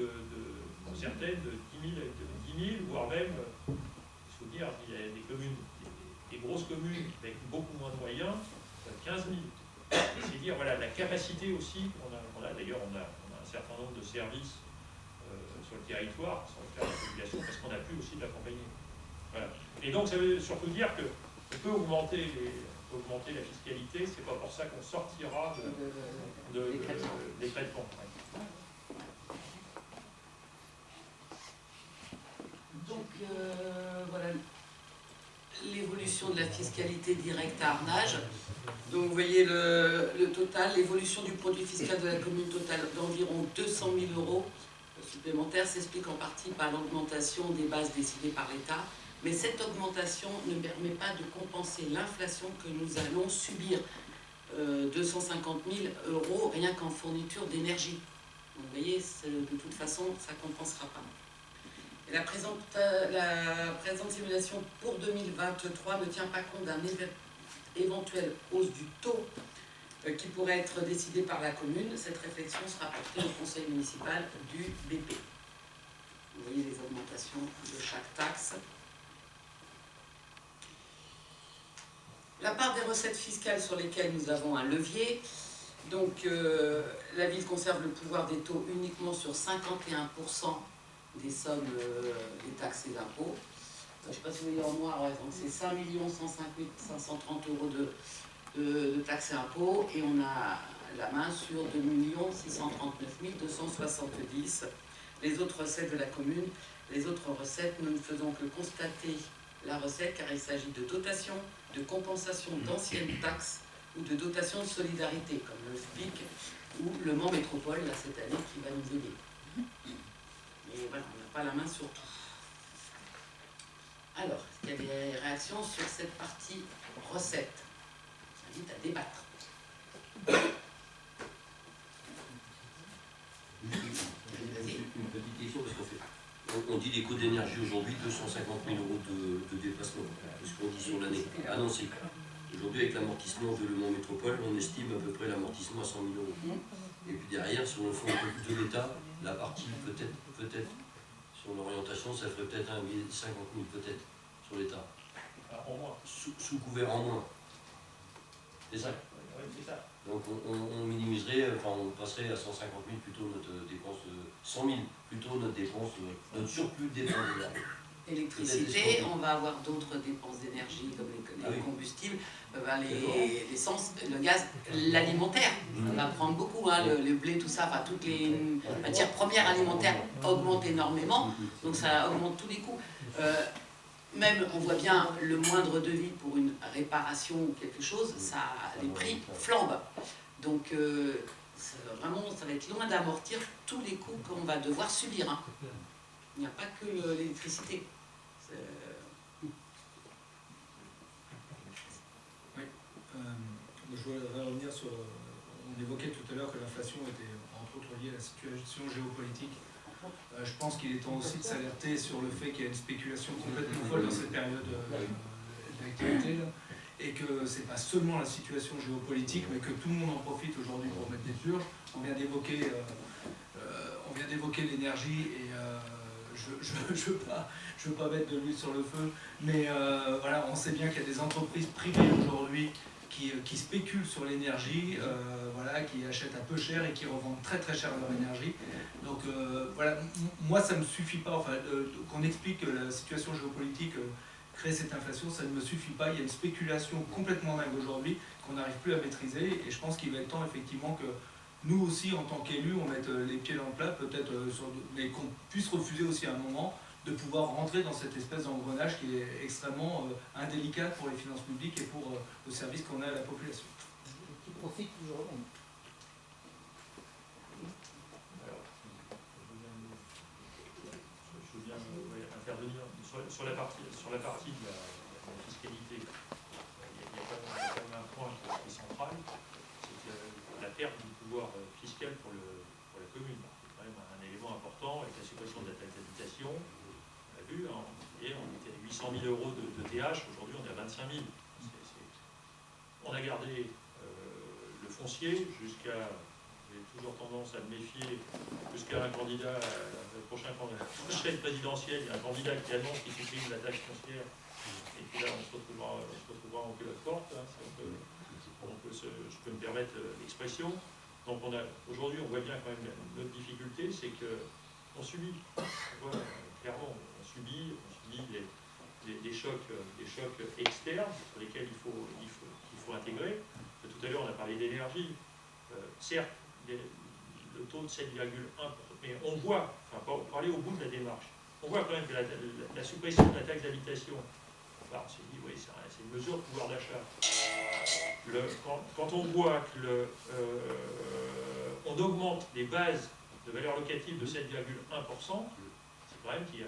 certaines de 10 000, voire même, il faut dire, il y a des communes, des grosses communes avec beaucoup moins de moyens, 15 000. C'est dire, voilà, la capacité aussi qu'on a. D'ailleurs, on a un certain nombre de services sur le territoire, sans faire la population, parce qu'on a pu aussi de l'accompagner. Voilà. Et donc, ça veut surtout dire qu'on peut augmenter la fiscalité, c'est pas pour ça qu'on sortira des traitements. Donc, voilà l'évolution de la fiscalité directe à Arnage. Donc, vous voyez le total, l'évolution du produit fiscal de la commune totale d'environ 200 000 euros supplémentaires s'explique en partie par l'augmentation des bases décidées par l'État. Mais cette augmentation ne permet pas de compenser l'inflation que nous allons subir. 250 000 euros rien qu'en fourniture d'énergie. Vous voyez, de toute façon, ça ne compensera pas. Et la présente simulation pour 2023 ne tient pas compte d'un éventuelle hausse du taux qui pourrait être décidé par la commune. Cette réflexion sera portée au conseil municipal du BP. Vous voyez les augmentations de chaque taxe. La part des recettes fiscales sur lesquelles nous avons un levier, donc la ville conserve le pouvoir des taux uniquement sur 51% des sommes des taxes et impôts. Je ne sais pas si vous voyez en noir, ouais, donc c'est 5 105 530 euros de taxes et impôts, et on a la main sur 2 639 270. Les autres recettes de la commune, les autres recettes, nous ne faisons que constater la recette, car il s'agit de dotations, de compensation d'anciennes taxes ou de dotation de solidarité, comme le FPIC ou le Mans Métropole, là, cette année, qui va nous aider. Mais voilà, on n'a pas la main sur tout. Alors, est-ce qu'il y a des réactions sur cette partie recette? J'invite à débattre. Une petite question, parce qu'en fait, on dit les coûts d'énergie aujourd'hui, 250 000 € de dépassement, c'est ce qu'on dit sur l'année, annoncé. Aujourd'hui, avec l'amortissement de Le Mans Métropole, on estime à peu près l'amortissement à 100 000 €. Et puis derrière, sur le fonds de l'État, la partie peut-être, sur l'orientation, ça ferait peut-être 50 000 peut-être, sur l'État. En moins. Sous couvert en moins. C'est ça? Oui, c'est ça. Donc on minimiserait, enfin on passerait à 150 000 plutôt notre dépense, 100 000 plutôt notre dépense, notre surplus de dépenses d'énergie. Électricité, on va avoir d'autres dépenses d'énergie comme les combustibles, l'essence, le gaz, l'alimentaire. On va prendre beaucoup, hein, le blé, tout ça, enfin toutes les matières premières alimentaires augmentent énormément, donc ça augmente tous les coûts. Même, on voit bien le moindre devis pour une réparation ou quelque chose, les prix flambent. Donc, vraiment, ça va être loin d'amortir tous les coûts qu'on va devoir subir. Hein. Il n'y a pas que l'électricité. Oui. Je voudrais revenir sur... On évoquait tout à l'heure que l'inflation était entre autres liée à la situation géopolitique. Je pense qu'il est temps aussi de s'alerter sur le fait qu'il y a une spéculation complètement folle dans cette période d'activité, et que c'est pas seulement la situation géopolitique, mais que tout le monde en profite aujourd'hui pour mettre des purges. On vient d'évoquer l'énergie, et je veux pas mettre de l'huile sur le feu, mais voilà, on sait bien qu'il y a des entreprises privées aujourd'hui qui spéculent sur l'énergie, voilà, qui achètent un peu cher et qui revendent très très cher leur énergie. Donc voilà, moi ça ne me suffit pas, enfin, qu'on explique que la situation géopolitique crée cette inflation, ça ne me suffit pas. Il y a une spéculation complètement dingue aujourd'hui qu'on n'arrive plus à maîtriser, et je pense qu'il va être temps effectivement que nous aussi, en tant qu'élus, on mette les pieds dans le plat, peut-être, mais qu'on puisse refuser aussi à un moment de pouvoir rentrer dans cette espèce d'engrenage qui est extrêmement indélicat pour les finances publiques et pour le service qu'on a à la population. Qui profite toujours au monde. Je veux bien intervenir sur la partie de la fiscalité. Il y a quand même un point qui est central, c'est que la perte du pouvoir fiscal pour la commune. C'est quand même un élément important avec la suppression de la taxe d'habitation. Et on était à 800 000 € de TH, aujourd'hui on est à 25 000. On a gardé le foncier jusqu'à, j'ai toujours tendance à me méfier, jusqu'à un candidat, la prochaine présidentielle, il y a un candidat qui annonce qu'il supprime la taxe foncière, et puis là on se retrouvera en culotte forte, hein, je peux me permettre l'expression. Donc aujourd'hui on voit bien quand même notre difficulté, c'est qu'on subit, clairement, on subit des chocs externes sur lesquels il faut intégrer. Tout à l'heure, on a parlé d'énergie. Certes, le taux de 7,1, mais on voit, enfin, pour aller au bout de la démarche, on voit quand même que la suppression de la taxe d'habitation, on s'est dit, oui, c'est une mesure de pouvoir d'achat. Quand on voit que on augmente les bases de valeur locative de 7,1%, c'est quand même qu'il y a...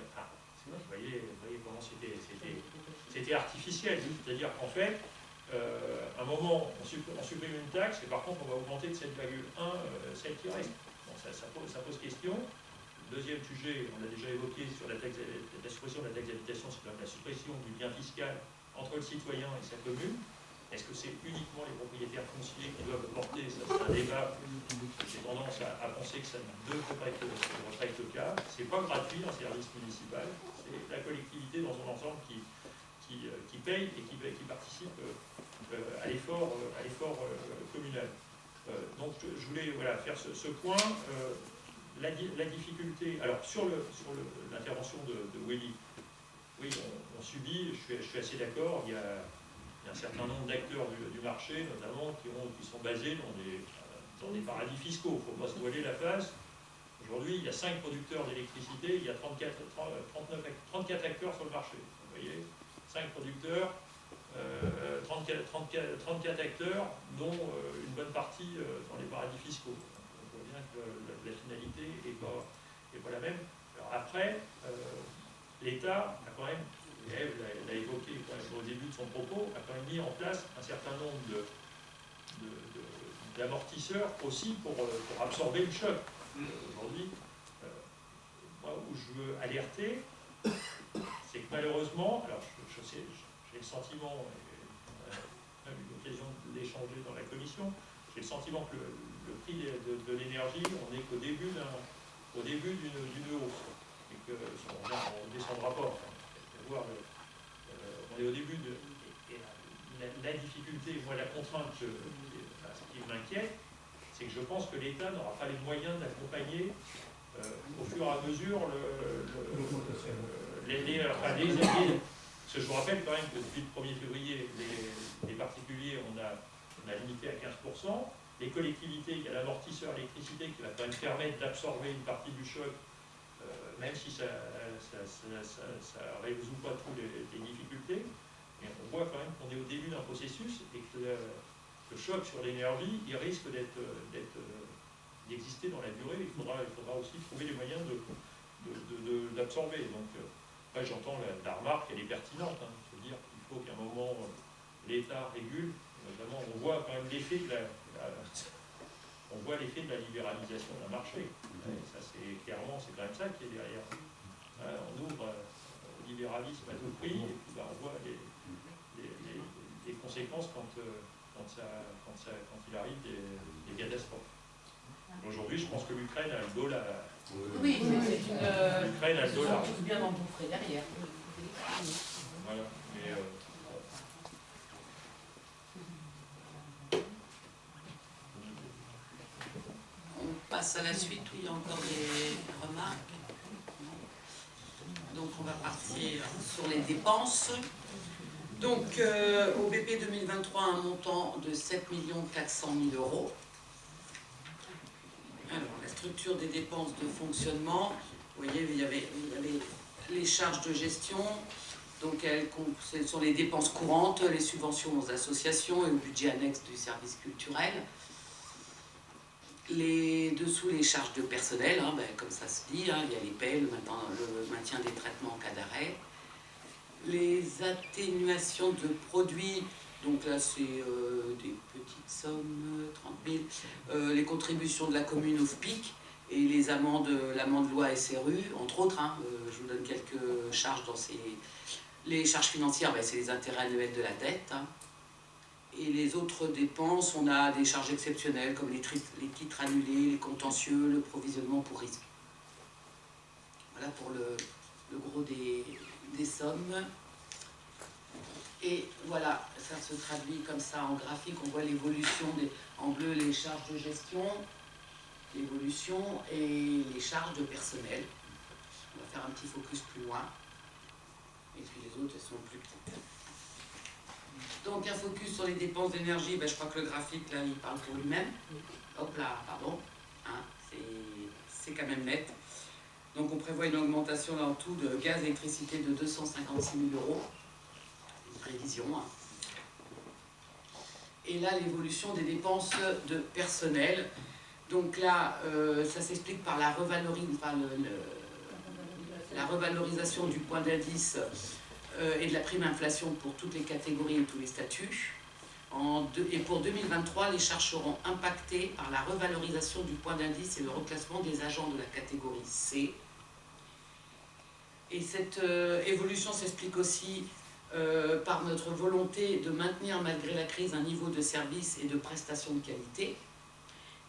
Vous voyez comment c'était artificiel. C'est-à-dire qu'en fait, à un moment, on supprime une taxe, et par contre, on va augmenter de 7,1 celle qui reste. Bon, ça pose question. Deuxième sujet, on l'a déjà évoqué sur la suppression de la taxe d'habitation, c'est quand même la suppression du lien fiscal entre le citoyen et sa commune. Est-ce que c'est uniquement les propriétaires fonciers qui doivent porter? Ça, c'est un débat. J'ai tendance à penser que ça ne devrait pas être le cas. C'est pas gratuit un service municipal. C'est la collectivité dans son ensemble qui paye et qui participe à l'effort communal. Donc je voulais faire ce point. La difficulté. Alors sur l'intervention de Willy, oui, on subit. Je suis assez d'accord. Il y a un certain nombre d'acteurs du marché, notamment, qui sont basés dans des paradis fiscaux. Il ne faut pas se voiler la face. Aujourd'hui, il y a 5 producteurs d'électricité, il y a 34 acteurs sur le marché. Vous voyez, 5 producteurs, 34 acteurs, dont une bonne partie dans les paradis fiscaux. On voit bien que la finalité n'est pas la même. Alors après, l'État a quand même, Ève l'a évoqué quand même au début de son propos, a quand même mis en place un certain nombre d'amortisseurs aussi pour absorber le choc. Aujourd'hui, moi où je veux alerter, c'est que malheureusement, alors je sais, j'ai le sentiment, on a eu l'occasion de l'échanger dans la commission, j'ai le sentiment que le prix de l'énergie, on n'est qu'au début d'une hausse, et que on ne descendra pas. On est au début de... La difficulté, moi la contrainte, ce qui m'inquiète, c'est que je pense que l'État n'aura pas les moyens d'accompagner au fur et à mesure les aider. Parce que je vous rappelle quand même que depuis le 1er février, les particuliers, on a limité à 15%. Les collectivités, il y a l'amortisseur électricité qui va quand même permettre d'absorber une partie du choc, même si ça ne résout pas toutes les difficultés. Mais on voit quand même qu'on est au début d'un processus et que le choc sur l'énergie, il risque d'exister dans la durée. Il faudra aussi trouver les moyens d'absorber. Donc, après, j'entends la remarque, elle est pertinente. Se dire qu'il faut qu'à un moment, l'État régule. Notamment, on voit quand même l'effet de la libéralisation d'un marché. Ça, c'est clairement, c'est quand même ça qui est derrière. On ouvre au libéralisme à tout prix, et puis on voit les conséquences quand il arrive des catastrophes. Aujourd'hui, je pense que l'Ukraine a le dollar. Oui, mais c'est une. L'Ukraine a le dollar. Ils sont tous bien engouffrés derrière. Voilà, mais. On passe à la suite où il y a encore des remarques. Donc on va partir sur les dépenses. Donc au BP 2023, un montant de 7 400 000 €. Alors la structure des dépenses de fonctionnement, vous voyez, il y avait les charges de gestion. Donc ce sont les dépenses courantes, les subventions aux associations et au budget annexe du service culturel. Dessous les charges de personnel, comme ça se dit, il y a les paies, le maintien des traitements en cas d'arrêt. Les atténuations de produits, donc là c'est des petites sommes, 30 000, les contributions de la commune au FPIC et les amendes, l'amende loi SRU, entre autres. Je vous donne quelques charges dans les charges financières, c'est les intérêts annuels de la dette. Et les autres dépenses, on a des charges exceptionnelles comme les titres annulés, les contentieux, le provisionnement pour risque. Voilà pour le gros des sommes. Et voilà, ça se traduit comme ça en graphique. On voit l'évolution, en bleu les charges de gestion, l'évolution et les charges de personnel. On va faire un petit focus plus loin. Et puis les autres, elles sont plus petites. Donc un focus sur les dépenses d'énergie, je crois que le graphique là il parle pour lui-même. Hop là, pardon, c'est quand même net. Donc on prévoit une augmentation là en tout de gaz et électricité de 256 000 €, une prévision. Et là l'évolution des dépenses de personnel. Donc là ça s'explique par la revalorisation du point d'indice et de la prime inflation pour toutes les catégories et tous les statuts. Et pour 2023, les charges seront impactées par la revalorisation du point d'indice et le reclassement des agents de la catégorie C. Et cette évolution s'explique aussi par notre volonté de maintenir malgré la crise un niveau de service et de prestation de qualité.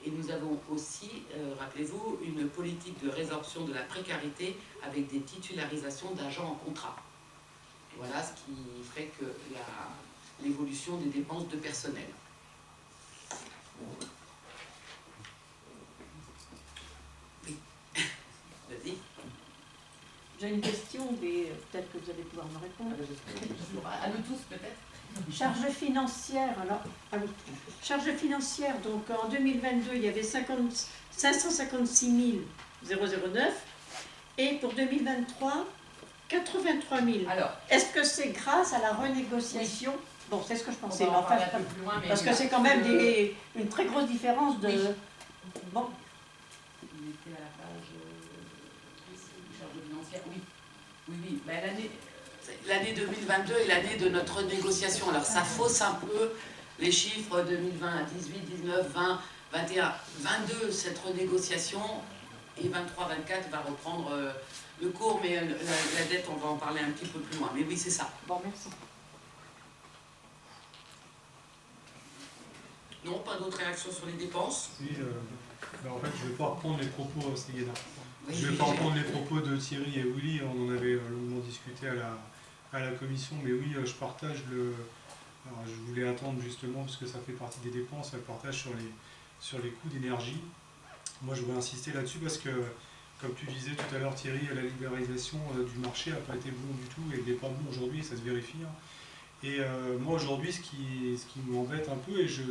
Et nous avons aussi, rappelez-vous, une politique de résorption de la précarité avec des titularisations d'agents en contrat. Voilà ce qui fait que l'évolution des dépenses de personnel. Oui. Vas-y. J'ai une question, mais peut-être que vous allez pouvoir me répondre. À nous tous peut-être. Charges financières, alors, charges financières, donc en 2022, il y avait 556 009, et pour 2023, 83 000. Alors, est-ce que c'est grâce à la renégociation? Bon, c'est ce que je pensais, mais enfin, un peu plus loin, mais parce que c'est quand même une très grosse différence de... Oui. Bon. On était à la page charge financière, oui. Oui. Ben, l'année 2022 est l'année de notre négociation. Alors ça fausse un peu les chiffres 2020, 18, 19, 20, 21, 22, cette renégociation, et 23, 24 va reprendre le cours, mais la dette, on va en parler un petit peu plus loin. Mais oui, c'est ça. Bon, merci. Non, pas d'autres réactions sur les dépenses? Oui, en fait, je ne vais pas reprendre les propos, Ségéna. Oui, Je ne vais pas reprendre les propos de Thierry et Willy, on en avait longuement discuté à la commission, mais oui, je partage le... Alors, je voulais attendre justement, parce que ça fait partie des dépenses, le partage sur les coûts d'énergie. Moi, je voudrais insister là-dessus parce que, comme tu disais tout à l'heure, Thierry, la libéralisation du marché n'a pas été bon du tout et n'est pas bon aujourd'hui, ça se vérifie. Hein. Et moi, aujourd'hui, ce qui m'embête un peu, et je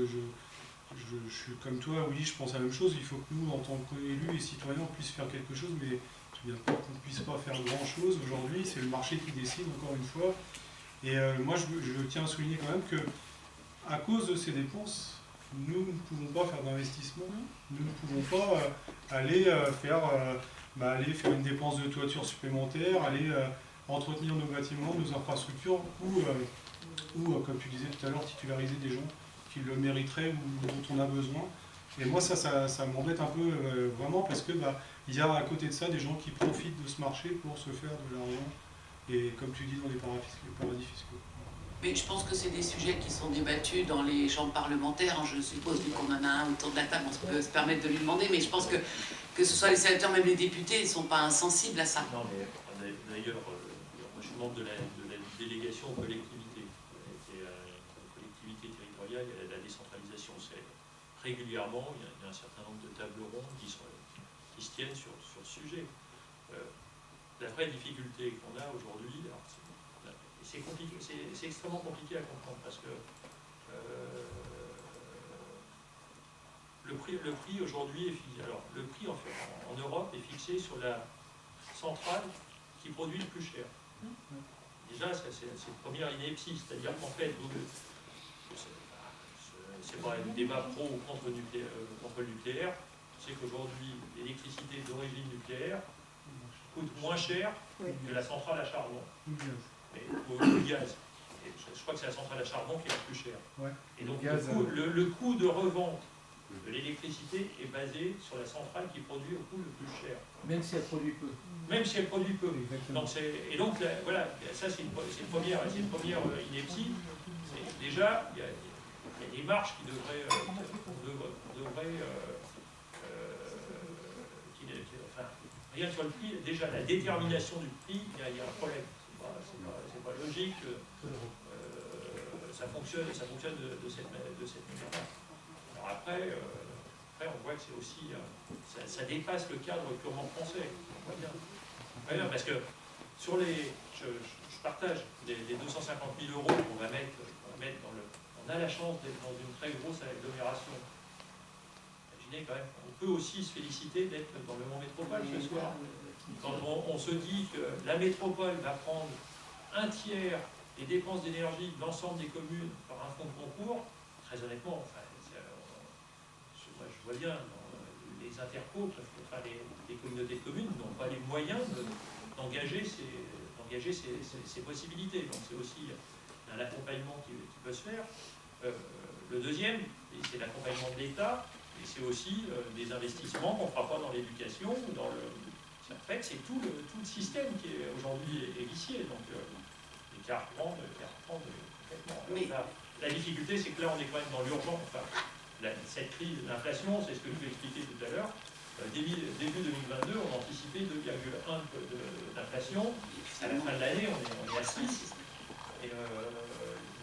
suis comme toi, oui, je pense à la même chose, il faut que nous, en tant qu'élus et citoyens, on puisse faire quelque chose, mais je ne veux pas qu'on ne puisse pas faire grand-chose aujourd'hui, c'est le marché qui décide, encore une fois. Et moi, je tiens à souligner quand même que, à cause de ces dépenses, nous ne pouvons pas faire d'investissement, nous ne pouvons pas aller faire une dépense de toiture supplémentaire, aller entretenir nos bâtiments, nos infrastructures, ou comme tu disais tout à l'heure, titulariser des gens qui le mériteraient ou dont on a besoin. Et moi, ça m'embête un peu vraiment parce que il y a à côté de ça des gens qui profitent de ce marché pour se faire de l'argent, et comme tu dis, dans les paradis fiscaux. Mais je pense que c'est des sujets qui sont débattus dans les chambres parlementaires. Je suppose, vu qu'on en a un autour de la table, on peut se permettre de lui demander, mais je pense que ce soit les sénateurs, même les députés, ils ne sont pas insensibles à ça. Non, mais d'ailleurs, moi je suis membre de la délégation aux collectivités. Et aux collectivités territoriales, la décentralisation, c'est régulièrement, il y a un certain nombre de tables rondes qui se tiennent sur ce sujet. La vraie difficulté qu'on a aujourd'hui, c'est compliqué, c'est extrêmement compliqué à comprendre parce que le prix aujourd'hui est fixé. Alors le prix en Europe est fixé sur la centrale qui produit le plus cher. Déjà, c'est une première ineptie, c'est-à-dire qu'en fait, c'est pas un débat pro ou contre le nucléaire, c'est qu'aujourd'hui, l'électricité d'origine nucléaire coûte moins cher que la centrale à charbon. Ou le gaz. Et je crois que c'est la centrale à charbon qui est la plus chère. Ouais. Et donc le coût de revente de l'électricité est basé sur la centrale qui produit au coût le plus cher. Même si elle produit peu. Même si elle produit peu. Donc voilà, ça c'est une première ineptie. Déjà, il y a des marges qui devraient rien sur le prix. Déjà, la détermination du prix, il y a un problème. C'est pas logique, ça fonctionne de cette manière-là. Alors après, on voit que c'est aussi, ça dépasse le cadre purement français. On voit bien. Parce que je partage les 250 000 euros qu'on va mettre on a la chance d'être dans une très grosse agglomération. Imaginez quand même, on peut aussi se féliciter d'être dans le Mans Métropole ce soir. Quand on se dit que la métropole va prendre un tiers des dépenses d'énergie de l'ensemble des communes par un fonds de concours, très honnêtement, je vois bien, les intercos, les communautés de communes n'ont pas les moyens d'engager ces possibilités. Donc c'est aussi un accompagnement qui peut se faire. Le deuxième, c'est l'accompagnement de l'État, et c'est aussi des investissements qu'on ne fera pas dans l'éducation ou dans le... En fait, c'est tout le système qui est aujourd'hui est vicié, donc les cas reprendre complètement. Mais... La difficulté, c'est que là, on est quand même dans l'urgence. Enfin, cette crise d'inflation, c'est ce que je vous ai expliqué tout à l'heure. Début 2022, on anticipait 2,1 d'inflation. À la fin de l'année, on est à 6. Et le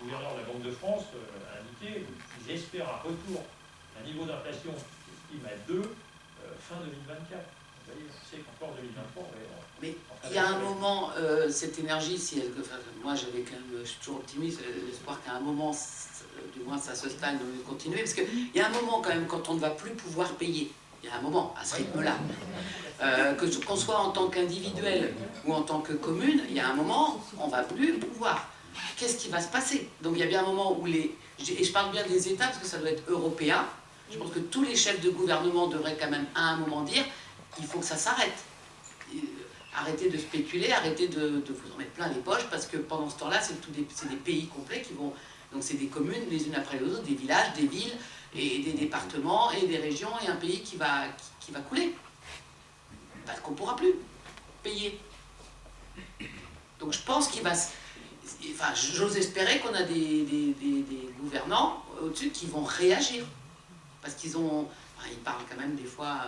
gouverneur de la Banque de France a indiqué qu'ils espèrent un retour à un niveau d'inflation qui estime à 2 fin 2024. Vous voyez, on sait qu'encore 2023, mais il y a un moment, cette énergie, moi je suis toujours optimiste, l'espoir qu'à un moment, du moins ça se stagne, on va continuer, parce qu'il y a un moment quand même quand on ne va plus pouvoir payer. Il Il y a un moment, à ce rythme-là. Qu'on soit en tant qu'individuel ou en tant que commune, il y a un moment, on ne va plus pouvoir. Qu'est-ce qui va se passer? Donc il y a bien un moment où et je parle bien des États parce que ça doit être européen, je pense que tous les chefs de gouvernement devraient quand même à un moment dire il faut que ça s'arrête. Arrêtez de spéculer, arrêtez de vous en mettre plein les poches, parce que pendant ce temps-là, c'est des pays complets qui vont... Donc c'est des communes les unes après les autres, des villages, des villes, et des départements, et des régions, et un pays qui va couler. Parce qu'on ne pourra plus payer. Donc je pense qu'il va... Enfin, j'ose espérer qu'on a des gouvernants au-dessus qui vont réagir. Parce qu'ils ont... Enfin, ils parlent quand même des fois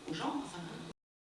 aux gens, enfin...